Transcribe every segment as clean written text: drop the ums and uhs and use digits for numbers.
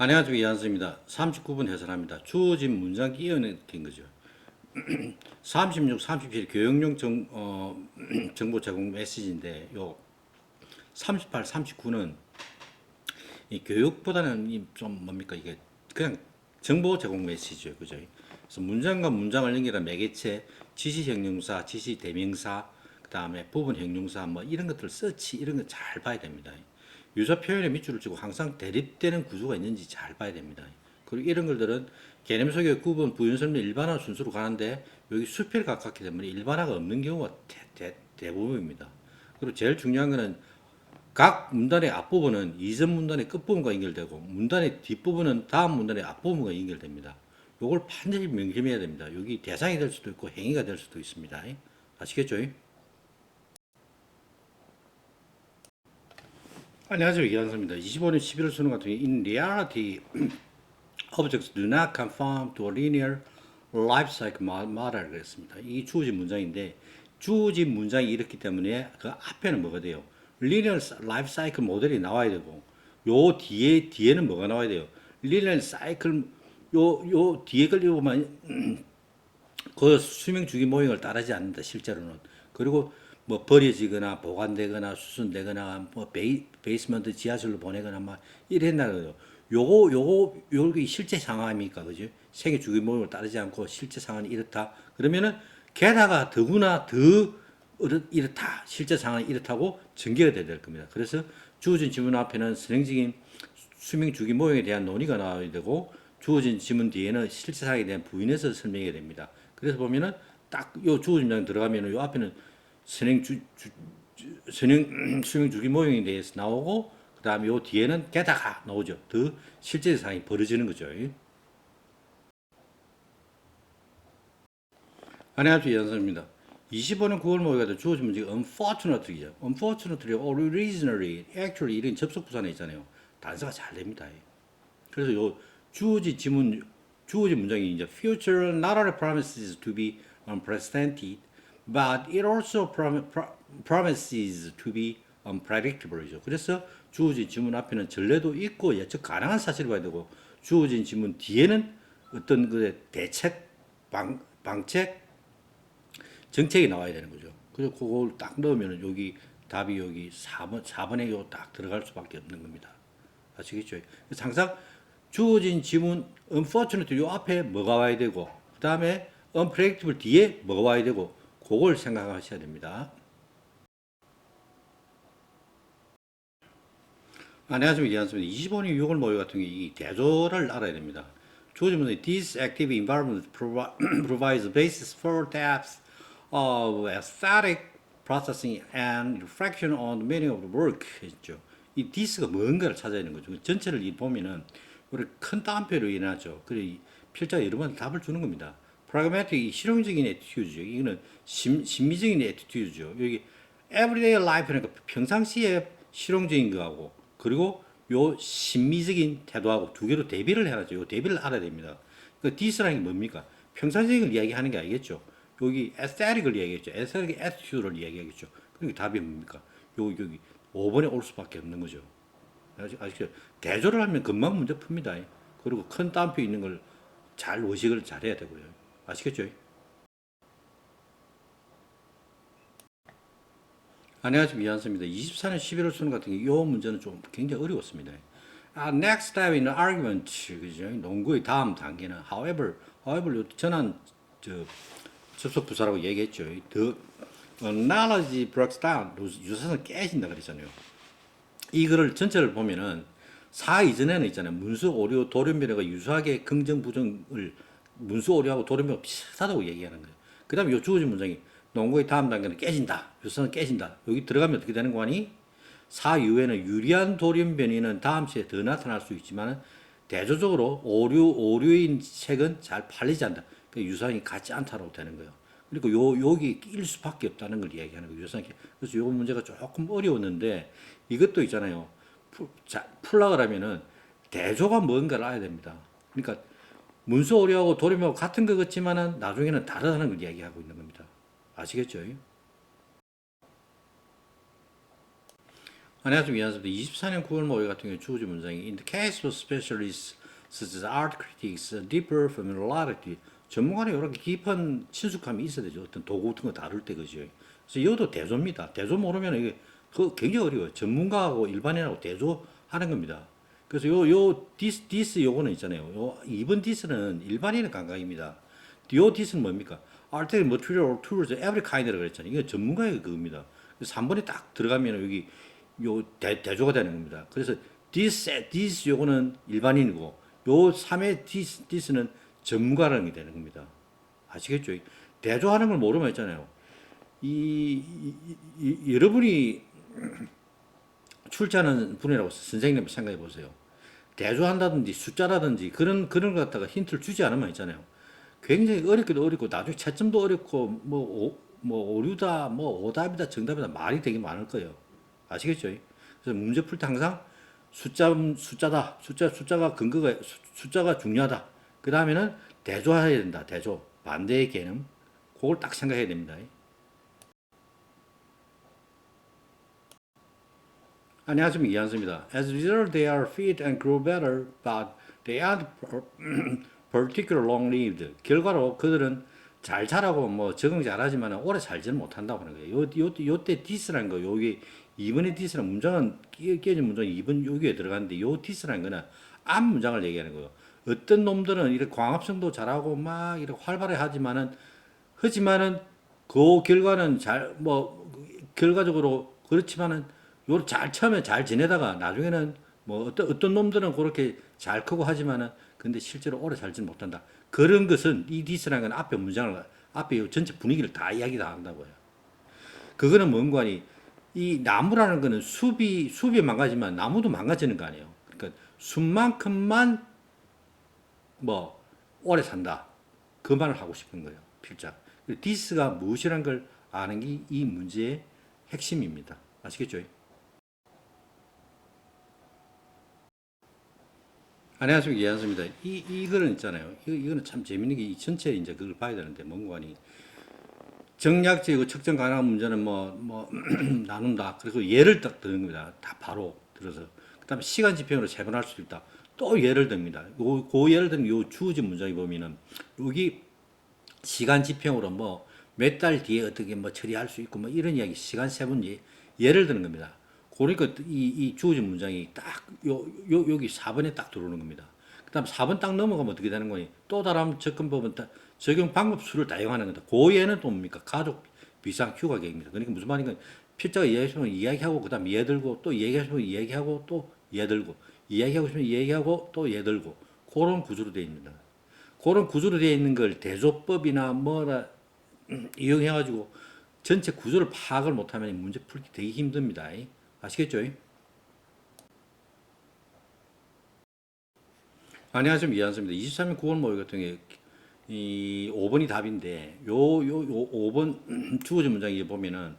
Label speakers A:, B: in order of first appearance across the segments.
A: 안녕하세요. 이한수입니다. 39번 해설합니다. 주어진 문장 끼어넣긴 거죠. 36, 37 교육용 정보 제공 메시지인데 요 38, 39는 이 교육보다는 좀 뭡니까 이게 그냥 정보 제공 메시지죠. 그죠? 그래서 문장과 문장을 연결한 매개체, 지시 형용사, 지시 대명사, 그다음에 부분 형용사 뭐 이런 것들 서치 이런 거 잘 봐야 됩니다. 유사 표현에 밑줄을 치고 항상 대립되는 구조가 있는지 잘 봐야 됩니다. 그리고 이런 것들은 개념 소개, 구분, 부연 설명, 일반화 순서로 가는데 여기 수필 가깝기 때문에 일반화가 없는 경우가 대부분입니다. 그리고 제일 중요한 거는 각 문단의 앞부분은 이전 문단의 끝부분과 연결되고 문단의 뒷부분은 다음 문단의 앞부분과 연결됩니다. 요걸 반드시 명심해야 됩니다. 여기 대상이 될 수도 있고 행위가 될 수도 있습니다. 아시겠죠? 안녕하세요. 이한수입니다. 25년 11월 수능 같은 경우 in reality objects do not conform to a linear life cycle model 그랬습니다. 이 주어진 문장인데 주어진 문장이 이렇기 때문에 그 앞에는 뭐가 돼요? linear life cycle 모델이 나와야 되고 요 뒤에는 뭐가 나와야 돼요? linear cycle 요 뒤에 걸 읽어보면 그 수명 주기 모형을 따르지 않는다 실제로는. 그리고 뭐 버려지거나 보관되거나 수순되거나 뭐 베이스먼트 지하철로 보내거나 막 이랬나는 거요. 요게 실제 상황입니까, 그죠? 생애 주기 모형을 따르지 않고 실제 상황이 이렇다. 그러면은 게다가 더구나 더 이렇다. 실제 상황이 이렇다고 전개가 돼야 될 겁니다. 그래서 주어진 지문 앞에는 선행적인 수명 주기 모형에 대한 논의가 나와야 되고 주어진 지문 뒤에는 실제 상황에 대한 부인해서 설명해야 됩니다. 그래서 보면은 딱 요 주어진 장 들어가면은 요 앞에는 수명 주기 모형에 대해서 나오고 그다음에 요 뒤에는 게다가 나오죠. 더 실제 상황이 벌어지는 거죠. 안녕하세요. 연선입니다. 25년 9월 모의고사 주어진 문제가 unfortunately죠. unfortunately, originally, actually 이런 접속 부사에 있잖아요. 단서가 잘 됩니다. 그래서 요 주어진 문장이 이제 future not only promises to be unprecedented, but it also promises to be unpredictable이죠. 그래서 주어진 지문 앞에는 전례도 있고 예측 가능한 사실을 봐야 되고 주어진 지문 뒤에는 어떤 그 대책 방책 정책이 나와야 되는 거죠. 그래서 그걸 딱 넣으면 여기 답이 여기 4번에 딱 들어갈 수밖에 없는 겁니다. 아시겠죠? 그래서 항상 주어진 지문 unfortunately 요 앞에 뭐가 와야 되고 그 다음에 unpredictable 뒤에 뭐가 와야 되고 그걸 생각하셔야 됩니다. 안녕하십니까. 이한수입니다. 25년 6월 모의 같은 경우 이 대조를 알아야 됩니다. 주어진 문제 This active environment provides a basis for depth of aesthetic processing and reflection on the meaning of the work 했죠. 이 this가 뭔가를 찾아야 하는 거죠. 전체를 보면은 우리 큰 따옴표로 인하죠. 그래 필자가 여러 번 답을 주는 겁니다. pragmatic 실용적인 에티튜드죠. 이거는 심미적인 에티튜드죠. 여기 everyday life니까 평상시에 실용적인 거하고 그리고 요 심미적인 태도하고 두 개로 대비를 해야죠. 요 대비를 알아야 됩니다. 그 디스라는 게 뭡니까? 평상적인 걸 이야기하는 게 아니겠죠. 여기 에스테틱을 이야기했죠. 에스테틱 애티튜드를 이야기하겠죠. 그러니까 답이 뭡니까? 여기 5번에 올 수밖에 없는 거죠. 아시죠? 대조를 하면 금방 문제 풉니다. 그리고 큰 따옴표 있는 걸 잘 의식을 잘 해야 되고요. 아시겠죠? 안녕하십니까. 이한수입니다. 24년 11월 수능 같은 경우 이 문제는 좀 굉장히 어려웠습니다. next step in the argument, 그죠? 논구의 다음 단계는 however, 요 전한 접속 부사라고 얘기했죠. The analogy breaks down, 유사성을 깨진다 그랬잖아요. 이거를 전체를 보면은 사 이전에는 있잖아요. 문수 오류 돌연변이가 유사하게 긍정 부정을 문수 오류하고 돌연변이 비슷하다고 얘기하는 거예요. 그다음에 요 주어진 문장이 농구의 다음 단계는 깨진다. 유사성은 깨진다. 여기 들어가면 어떻게 되는 거니? 사 이후에는 유리한 돌연변이는 다음 시에 더 나타날 수 있지만 대조적으로 오류인 책은 잘 팔리지 않는다. 그 유사성이 같지 않다고 되는 거예요. 그리고 여기 낄 수밖에 없다는 걸 이야기하는 거예요. 유사성이. 그래서 요 문제가 조금 어려웠는데 이것도 있잖아요. 풀라 그러면은 대조가 뭔가를 알아야 됩니다. 그러니까 문서 오류하고 돌연변하고 같은 것 같지만은 나중에는 다르다는 걸 이야기하고 있는 겁니다. 아시겠죠? 안녕하세요. 이한섭입니다. 24년 9월 모의 같은 경우 주어진 문장이 In the case of specialists such as art critics, deeper familiarity. 전문가는 이렇게 깊은 친숙함이 있어야 되죠. 어떤 도구 같은 거 다룰 때 그죠. 그래서 이것도 대조입니다. 대조 모르면 이게 굉장히 어려워요. 전문가하고 일반인하고 대조하는 겁니다. 그래서 this 요거는 있잖아요. 요 2번 this는 일반인의 감각입니다. 요 this는 뭡니까? Art, material, tools, every kind라고 그랬잖아요. 이게 전문가의 그겁니다. 그래서 3번에 딱 들어가면 여기 대조가 되는 겁니다. 그래서 this 요거는 일반인이고 요 3의 this는 전문가라는 게 되는 겁니다. 아시겠죠? 대조하는 걸 모르면 있잖아요. 여러분이 출제하는 분이라고 선생님 생각해 보세요. 대조한다든지 숫자라든지 그런 거 갖다가 힌트를 주지 않으면 있잖아요. 굉장히 어렵기도 어렵고 나중에 채점도 어렵고 뭐 오류다 뭐 오답이다 정답이다 말이 되게 많을 거예요. 아시겠죠? 그래서 문제 풀 때 항상 숫자가 근거가 숫자가 중요하다. 그 다음에는 대조해야 된다. 대조 반대의 개념 그걸 딱 생각해야 됩니다. 안녕하십니까 이한수입니다. As a result, they are fit and grow better, but they aren't particular long-lived. 결과로 그들은 잘 자라고 뭐 적응 잘하지만 오래 살지는 못한다고 하는 거예요. 요때 디스라는 거, 여기 2번의 디스라는 문장은 끼어진 문장이 2번 여기에 들어가는데 요 디스라는 거는 앞 문장을 얘기하는 거예요. 어떤 놈들은 이렇게 광합성도 잘하고 막 이렇게 활발해 하지만은 그 결과는 결과적으로 그렇지만은 요 잘 처음에 잘 지내다가 나중에는 뭐 어떤 놈들은 그렇게 잘 크고 하지만은 근데 실제로 오래 살지는 못한다. 그런 것은 이 디스라는 건 앞에 문장을 앞에 요 전체 분위기를 다 이야기 다 한다고요. 그거는 뭔가 이 나무라는 거는 숲이 망가지만 나무도 망가지는 거 아니에요. 그러니까 숲만큼만 뭐 오래 산다. 그 말을 하고 싶은 거예요. 필자. 디스가 무엇이란 걸 아는 게 이 문제의 핵심입니다. 아시겠죠? 안녕하십니까 이한수입니다. 이거는 있잖아요. 이거는 참 재밌는 게 이 전체 이제 그걸 봐야 되는데 뭔가니 정략적이고 측정 가능한 문제는 뭐 나눈다. 그리고 예를 딱 드는 겁니다. 다 바로 들어서 그다음에 시간 지평으로 세분할 수 있다. 또 예를 듭니다. 그 예를 들면 요 주어진 문장에 보면은 여기 시간 지평으로 뭐 몇 달 뒤에 어떻게 뭐 처리할 수 있고 뭐 이런 이야기 시간 세분 예를 드는 겁니다. 그러니까 이 주어진 문장이 딱 여기 4번에 딱 들어오는 겁니다. 그다음 4번 딱 넘어가면 어떻게 되는 거니? 또 다른 접근법은 적용 방법 수를 다양하는 거다. 그 예는 또 뭡니까? 가족 비상 휴가 계획입니다. 그러니까 무슨 말인가? 필자가 이야기하시면 이야기하고 그다음 예 들고 또 얘기하시면 이야기하고 또 예 들고 이야기하고 싶으면 이야기하고 또 예 들고 그런 구조로 되어 있습니다. 그런 구조로 되어 있는 걸 대조법이나 뭐라 이용해가지고 전체 구조를 파악을 못하면 문제 풀기 되게 힘듭니다. 아시겠죠? 안녕하십니까 이한수입니다. 23년 9월 모의 같은 경우에 이 5번이 답인데 요 5번 주어진 문장에 보면은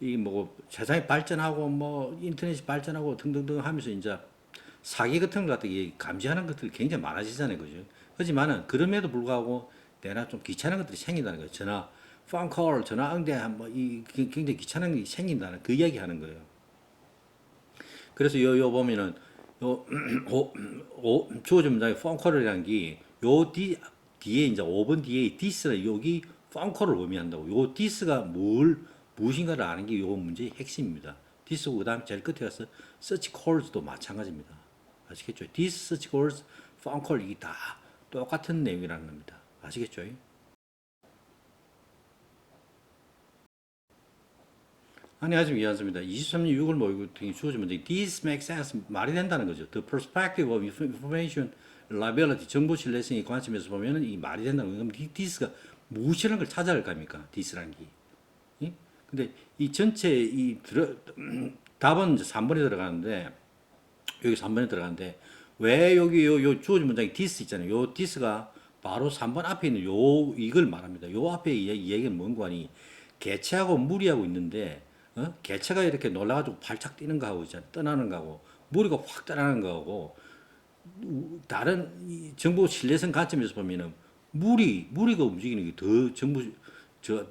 A: 이 뭐 세상이 발전하고 뭐 인터넷이 발전하고 등등등 하면서 이제 사기 같은 것 같은 게 감지하는 것들이 굉장히 많아지잖아요. 그죠? 하지만은 그럼에도 불구하고 내가 좀 귀찮은 것들이 생긴다는 거예요. 전화 응대 뭐이 굉장히 귀찮은 게 생긴다는 그 이야기 하는 거예요. 그래서 요 보면은 요 주어진 문장에 펑커럴이라는 게 요 뒤에 이제 5번 뒤에 디스는 여기 펑커를 의미한다고. 요 디스가 무엇인가를 아는 게 요 문제의 핵심입니다. 디스고 그다음 제일 끝에 가서 search colds도 마찬가지입니다. 아시겠죠? This search colds, phone call 이게 다 똑같은 내용이라는 겁니다. 아시겠죠? 안녕하십니까 이한수입니다. 23년 6월 모의고 주어진 문제 This makes sense 말이 된다는 거죠. The perspective of information reliability 정보 신뢰성의 관점에서 보면은 이 말이 된다는 거예요. 그럼 this가 무엇이라는 걸 찾아야 할 겁니까? this라는 게. 예? 근데 이 전체 답은 이제 3번에 들어가는데 여기 3번에 들어가는데 왜 여기 요 주어진 문장이 this 있잖아요. 요 this가 바로 3번 앞에 있는 이걸 말합니다. 요 앞에 이 얘기는 뭔가 하니 개체하고 무리하고 있는데 개체가 이렇게 놀라가지고 발짝 뛰는 거하고 있잖아. 떠나는 거하고 무리가 확 떠나는 거하고 다른 정보 신뢰성 관점에서 보면은 무리가 움직이는 게 더 정부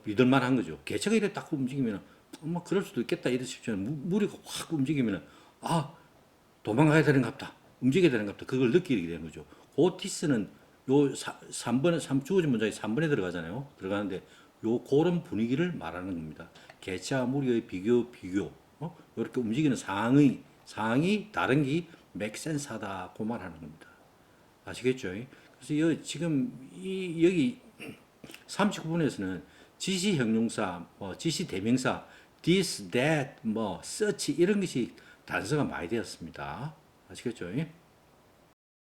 A: 믿을만한 거죠. 개체가 이렇게 딱 움직이면 뭐 그럴 수도 있겠다 이러십시오. 무리가 확 움직이면은 아 도망가야 되는갑다. 움직여야 되는갑다. 그걸 느끼게 되는 거죠. 오티스는 요 3번에 주어진 문장이 3번에 들어가잖아요. 들어가는데 요 그런 분위기를 말하는 겁니다. 개체와 무리의 비교. 이렇게 움직이는 상황이 다른 게 맥센스하다 그 말하는 겁니다. 아시겠죠? 그래서 지금 여기 39분에서는 지시 형용사, 지시 대명사, this, that, such 이런 것이 단서가 많이 되었습니다. 아시겠죠?